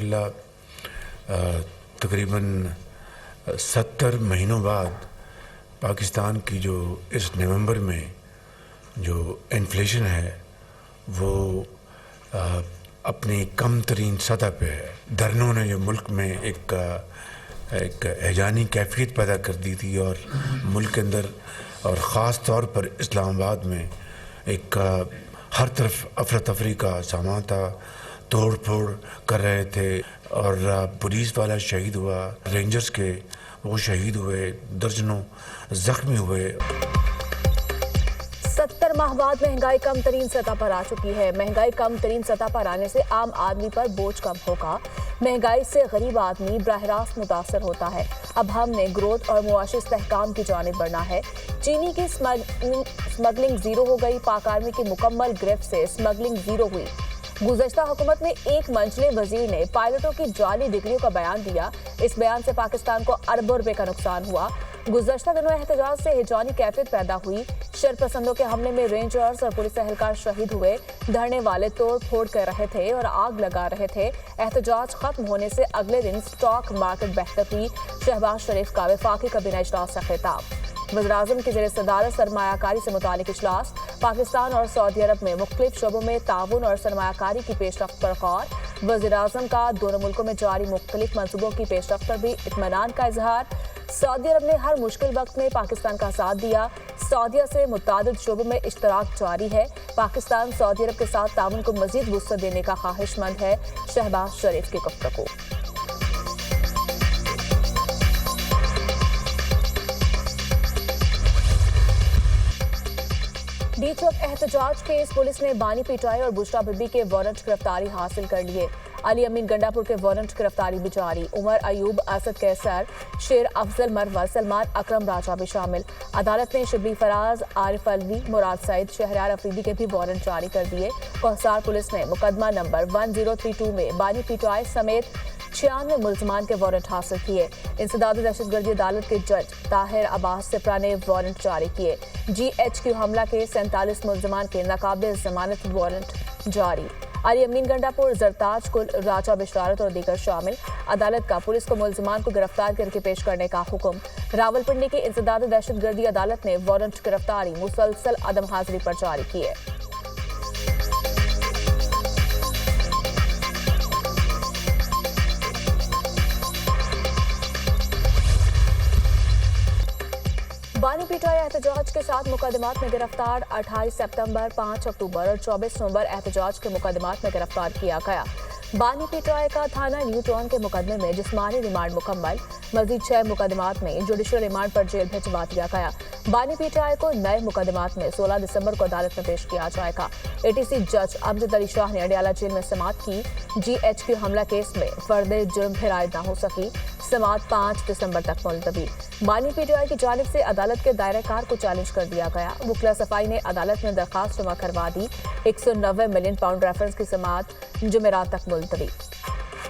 अल्हम्दुलिल्लाह तकरीबन 70 महीनों बाद पाकिस्तान की जो इस नवंबर में जो इन्फ्लेशन है वो अपनी कम तरीन सतह पे है। धरनों ने जो मुल्क में एक हैजानी कैफियत पैदा कर दी थी और मुल्क के अंदर और ख़ास तौर पर इस्लामाबाद में एक हर तरफ अफरा तफरी का सामान था, तोड़ फोड़ कर रहे थे और पुलिस वाला शहीद हुआ, रेंजर्स के वो शहीद हुए, दर्जनों ज़ख्मी हुए। 70 माह बाद महंगाई कम तरीन सतह पर आ चुकी है। महंगाई कम तरीन सतह पर आने से आम आदमी पर बोझ कम होगा। महंगाई से गरीब आदमी बराह रास्त मुतासर होता है। अब हमने ग्रोथ और मुआशी इस्तेहकाम की जानिब बढ़ना है। चीनी की स्मगलिंग जीरो हो गई। पाक आर्मी की मुकम्मल गिरफ्त से स्मगलिंग जीरो हुई। गुज़श्ता हुकूमत में एक मंझले वजीर ने पायलटों की जाली डिग्रियों का बयान दिया। इस बयान से पाकिस्तान को अरबों रुपए का नुकसान हुआ। गुज़श्ता दिनों एहतजाज से हिजानी कैफियत पैदा हुई। शरपसंदों के हमले में रेंजर्स और पुलिस एहलकार शहीद हुए। धरने वाले तोड़ फोड़ कर रहे थे और आग लगा रहे थे। एहतजाज खत्म होने से अगले दिन स्टॉक मार्केट बेहतर हुई। शहबाज शरीफ का वफाकी काबीना इजलास से खिताब। वज़ीर-ए-आज़म की ज़ेर सदारत सरमायाकारी से मुतालिक इजलास। पाकिस्तान और सऊदी अरब में मुख्तलिफ शोबों में ताउन और सरमायाकारी की पेशरफ्त पर गौर। वज़ीर-ए-आज़म का दोनों मुल्कों में जारी मुख्तलिफ मंसूबों की पेशरफ्त पर भी इत्मीनान का इजहार। सऊदी अरब ने हर मुश्किल वक्त में पाकिस्तान का साथ दिया। सऊदीया से मुतादिद शोबों में इश्तराक जारी है। पाकिस्तान सऊदी अरब के साथ ताउन को मजीद वुसअत देने का ख्वाहिशमंद है। शहबाज शरीफ की गुफ्तगू। डी चौक एहतजाज केस पुलिस ने बानी पिटाई और बुशरा बीबी के वारंट गिरफ्तारी हासिल कर लिए। अली अमीन गंडापुर के वारंट गिरफ्तारी भी जारी। उमर अयूब, असद कैसर, शेर अफजल मरवा, सलमान अकरम राजा भी शामिल। अदालत ने शिबली फराज, आरिफ अलवी, मुराद सईद, शहरयार अफरीदी के भी वारंट जारी कर दिए। कोहसार पुलिस ने मुकदमा नंबर 1032 में बानी पिटाई समेत 96 मुल्जमान के वारंट हासिल किए। इंसदाद दहशतगर्दी अदालत के जज ताहिर अब्बास सिप्रा ने वारंट जारी किए। GHQ हमला के 47 मुल्जमान के नाकाबिल जमानत वारंट जारी। अली अमीन गंडापुर, जरताज कुल, राजा बिशरारत और दीगर शामिल। अदालत का पुलिस को मुल्जमान को गिरफ्तार करके पेश करने का हुक्म। रावलपिंडी की इंसदाद दहशतगर्दी अदालत ने वारंट गिरफ्तारी मुसलसल अदम हाजिरी पर जारी किए। बानी पिटाई एहतजाज के साथ मुकदमात में गिरफ्तार 28 सितंबर, 5 अक्टूबर और 24 नवंबर एहतजाज के मुकदमात में गिरफ्तार किया गया। बानी पिटाई का थाना न्यू टाउन के मुकदमे में जिस्मानी रिमांड मुकम्मल। मजीद 6 मुकदमात में जुडिशल रिमांड पर जेल भिजवा दिया गया। बानी पिटाई को नए मुकदमात में 16 दिसंबर को अदालत में पेश किया जाएगा। ATC जज अमजद अली शाह ने अडियाला जेल में समाअत की। GHQ हमला केस में फर्द जुर्म फिर आयद न हो सकी। समाअत 5 दिसंबर तक मुलतवी। बानी पिटाई की जानिब से अदालत के दायरे कार को चैलेंज कर दिया गया। वकील सफाई ने अदालत में दरखास्त जमा करवा दी। 190 मिलियन पाउंड रेफरेंस की समाअत जुमेरात तक मुलतवी।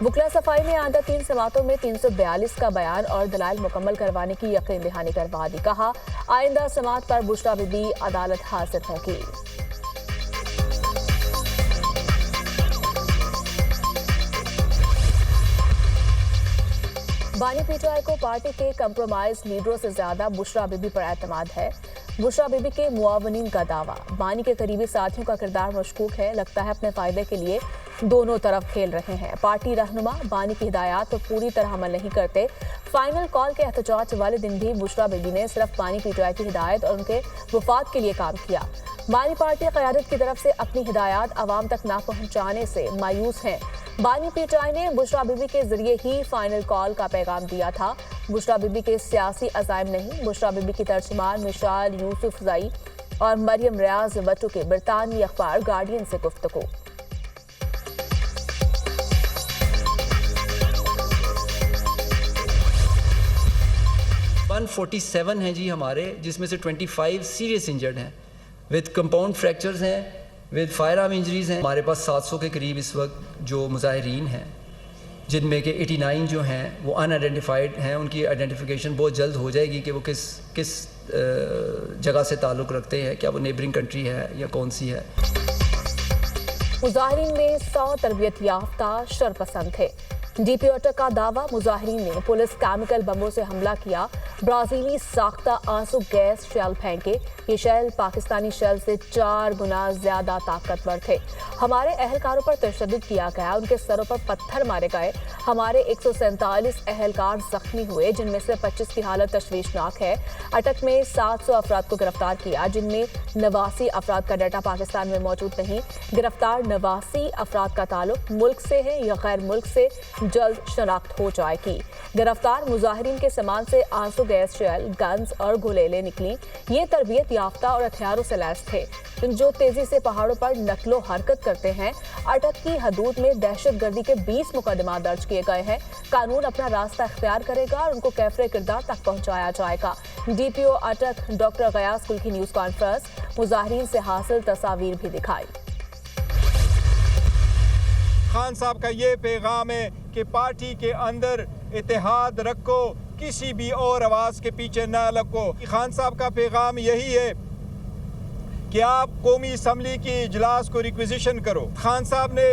वकील सफाई ने आइंदा 3 समाअतों में 342 का बयान और दलाइल मुकम्मल करवाने की यकीन दहानी करवा दी। कहा, आइंदा समाअत पर बुशरा बीबी अदालत हाजिर होगी। बानी पिटाई को पार्टी के कंप्रोमाइज लीडरों से ज्यादा बुशरा बीबी पर एतमाद है। बुशरा बीबी के मुआवनीन का दावा, बानी के करीबी साथियों का किरदार मशकूक है। लगता है अपने फायदे के लिए दोनों तरफ खेल रहे हैं। पार्टी रहनुमा बानी की हिदायत तो पूरी तरह अमल नहीं करते। फाइनल कॉल के एहतजाज वाले दिन भी बुशरा बीबी ने सिर्फ बानी पिटाई की हिदायत और उनके वफाद के लिए काम किया। बानी पार्टी क़यादत की तरफ से अपनी हिदायत आवाम तक ना पहुंचाने से मायूस हैं। बानी पिटाई ने बुशरा बीबी के जरिए ही फाइनल कॉल का पैगाम दिया था। बुशरा बीबी के सियासी अज़ाइम नहीं। बुशरा बीबी की तर्जुमान मिशाल यूसुफजई और मरियम रियाज बट्टू के बरतानवी अखबार गार्डियन से गुफ्तगू। वन 47 हैं जी हमारे, जिसमें से 25 सीरियस इंजर्ड हैं, विद कंपाउंड फ्रैक्चर्स हैं, विद फायर आर्म इंजरीज हैं। हमारे पास 700 के करीब इस वक्त जो मुजाहिरीन हैं, जिनमें के 89 जो हैं वो अनआइडेंटिफाइड हैं। उनकी आइडेंटिफिकेशन बहुत जल्द हो जाएगी कि वो किस जगह से ताल्लुक़ रखते हैं, क्या वो नेबरिंग कंट्री है या कौन सी है। मुजाहिरीन में 100 तरबियत याफ्ता शरपसंद थे। डीपीओ अटक का दावा, मुजाहिरीन ने पुलिस केमिकल बमों से हमला किया, ब्राजीली साख्ता आंसू गैस शेल फेंके। ये शेल पाकिस्तानी शेल से 4 गुना ज्यादा ताकतवर थे। हमारे अहलकारों पर तशद्दुद किया गया, उनके सरों पर पत्थर मारे गए। हमारे 147 अहलकार जख्मी हुए, जिनमें से 25 की हालत तशवीशनाक है। अटक में 700 अफराद को गिरफ्तार किया, जिनमें 89 अफराद का डाटा पाकिस्तान में मौजूद नहीं। गिरफ्तार 89 अफराद का ताल्लुक मुल्क से है या गैर मुल्क से जल्द शनाख्त हो जाएगी। गिरफ्तार मुजाहिरीन के सामान से आंसू गैस शेल, गन्स और गुलेलें निकली। ये तरबियत याफ्ता और हथियारों से लैस थे, जो तेजी से पहाड़ों पर नकलो हरकत करते हैं। अटक की हदूद में दहशतगर्दी के 20 मुकदमा दर्ज किए गए हैं। कानून अपना रास्ता इख्तियार करेगा और उनको कैफरे किरदार तक पहुंचाया जाएगा। डीपीओ अटक डॉक्टर गयास कुल की न्यूज कॉन्फ्रेंस, मुजाहिरीन से हासिल तस्वीर भी दिखाई। खान साहब का ये पैगाम है कि पार्टी के अंदर इत्तेहाद रखो, किसी भी और आवाज़ के पीछे ना लगो। खान साहब का पैगाम यही है कि आप कौमी असम्बली की इजलास को रिक्विजिशन करो। खान साहब ने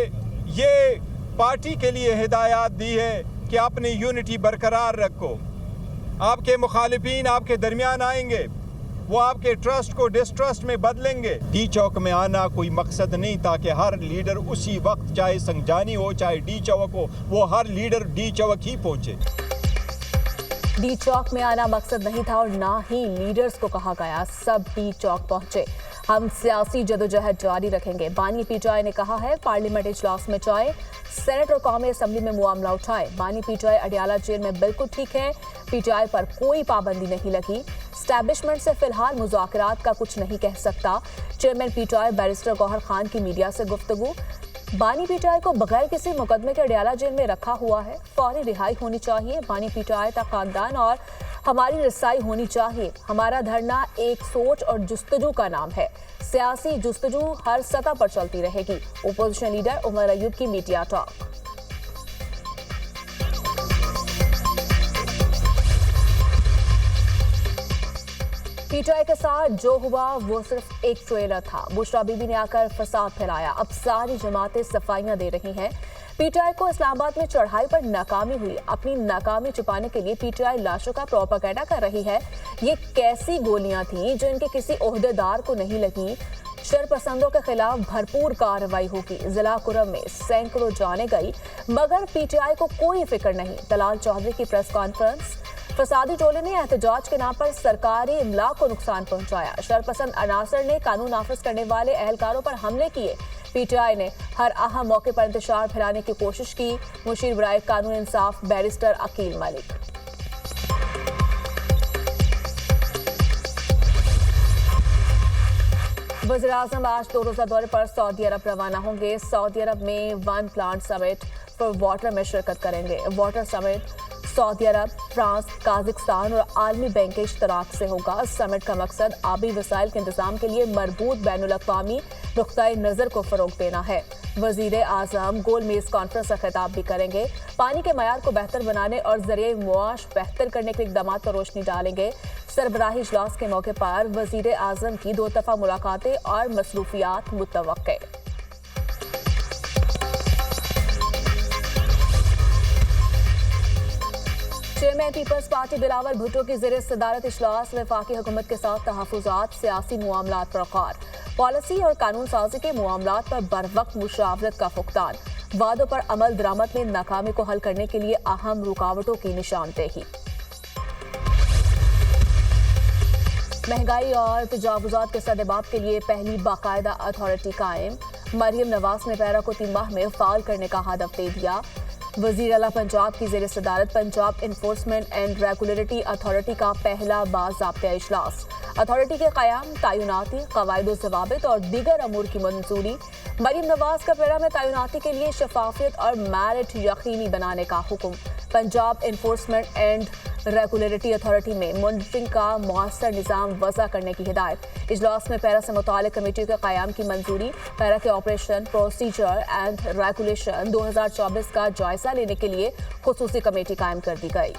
ये पार्टी के लिए हिदायत दी है कि अपनी यूनिटी बरकरार रखो। आपके मुखालिफिन आपके दरमियान आएंगे, वो आपके ट्रस्ट को डिस्ट्रस्ट में बदलेंगे। डी चौक में आना कोई मकसद नहीं था कि हर लीडर उसी वक्त, चाहे संगजानी हो चाहे डी चौक हो, वो हर लीडर डी चौक ही पहुंचे। डी चौक में आना मकसद नहीं था और ना ही लीडर्स को कहा गया, सब डी चौक पहुंचे। हम सियासी जदोजहद जारी रखेंगे, बानी पीटीआई ने कहा है। पार्लियामेंट इजलास में जाए, सेनेट और कौमी असम्बली में मामला उठाए। बानी पीटीआई अडियाला जेल में बिल्कुल ठीक है, पीटीआई पर कोई पाबंदी नहीं लगी। स्टैब्लिशमेंट से फिलहाल मुज़ाकरात का कुछ नहीं कह सकता। Chairman PTI barrister Gohar Khan की मीडिया से गुफ्तगू। बानी पीटीआई को बगैर किसी मुकदमे के अडियाला जेल में रखा हुआ है, फौरी रिहाई होनी चाहिए। बानी पीटीआई तक खानदान और हमारी रसाई होनी चाहिए। हमारा धरना एक सोच और जुस्तजू का नाम है। सियासी जुस्तजू हर सतह पर चलती रहेगी। ओपोजिशन लीडर उमर अयूब की मीडिया टॉक। पीटीआई के साथ जो हुआ वो सिर्फ एक ट्रेलर था। बुशरा बीबी ने आकर फसाद फैलाया, अब सारी जमातें सफाइयां दे रही हैं। पीटीआई को इस्लामाबाद में चढ़ाई पर नाकामी हुई। अपनी नाकामी छुपाने के लिए पीटीआई लाशों का प्रोपेगेंडा कर रही है। ये कैसी गोलियां थीं जो इनके किसी ओहदेदार को नहीं लगी। शरपसंदों के खिलाफ भरपूर कार्रवाई होगी। जिला कुरम में सैकड़ों जाने गई, मगर पीटीआई को कोई फिक्र नहीं। दलाल चौधरी की प्रेस कॉन्फ्रेंस। फसादी टोले ने एहतजाज के नाम पर सरकारी इमला को नुकसान पहुंचाया। शरपसंद अनासर ने कानून नाफिज करने वाले एहलकारों पर हमले किए। पीटीआई ने हर अहम मौके पर इंतशार फैलाने की कोशिश की। मुशीर बराए कानून इंसाफ बैरिस्टर अकील मलिक। वज़ीर-ए-आज़म आज 2 रोज़ा दौरे पर सऊदी अरब रवाना होंगे। सऊदी अरब में one plant summit for water में शिरकत करेंगे। वाटर समिट सऊदी अरब, फ्रांस, काज़ाकिस्तान और आलमी बैंक के इश्तराक से होगा। समिट का मकसद आबी वसाइल के इंतजाम के लिए मरबूत बैनुल-अक़वामी नुक़्ता-ए नज़र को फ़रोग़ देना है। वज़ीर-ए-आज़म गोल मेज़ कॉन्फ्रेंस का खिताब भी करेंगे। पानी के मयार को बेहतर बनाने और ज़रिए मुआश बेहतर करने के इक़दामात पर रोशनी डालेंगे। सरबराही इजलास के मौके पर वज़ीर-ए-आज़म की 2 दफ़ा मुलाकातें और मसरूफियात मुतवक्के। Chairman Peoples Party Bilawal Bhutto की ज़ेरे सदारत इजलास में वफाकी हुकूमत के साथ तहफ़्फ़ुज़ात, सियासी मामलात पर ग़ौर, पॉलिसी और कानून साजी के मामलात पर बरवक्त मुशावरत का फुक़दान, वादों पर अमल दरामद में नाकामी को हल करने के लिए अहम रुकावटों की निशानदेही। महंगाई और तजावुज़ात के सद्देबाब के लिए पहली बाकायदा अथॉरिटी कायम। मरियम नवाज ने पैरा को 3 माह में फ़ाल करने का हदफ दे दिया। वज़ीर आला पंजाब की ज़ेरे सदारत Punjab enforcement and regulatory authority का पहला बाज़ाब्ता इजलास। अथॉरिटी के क़याम, तैनाती, क़वाइद ज़वाबित और दीगर अमूर की मंजूरी। मरियम नवाज का पैरा में तैनाती के लिए शफाफियत और मेरिट यकीनी बनाने का हुक्म। Punjab enforcement and regulatory authority में मॉनिटरिंग का मौसर निज़ाम वज़ा करने की हिदायत। इजलास में पैरा से मुताल्लिक़ कमेटी के क़याम की मंजूरी। पैरा के ऑपरेशन, प्रोसीजर एंड रेगुलेशन 2024 का जायज़ा लेने के लिए खुसूसी कमेटी कायम कर दी गई।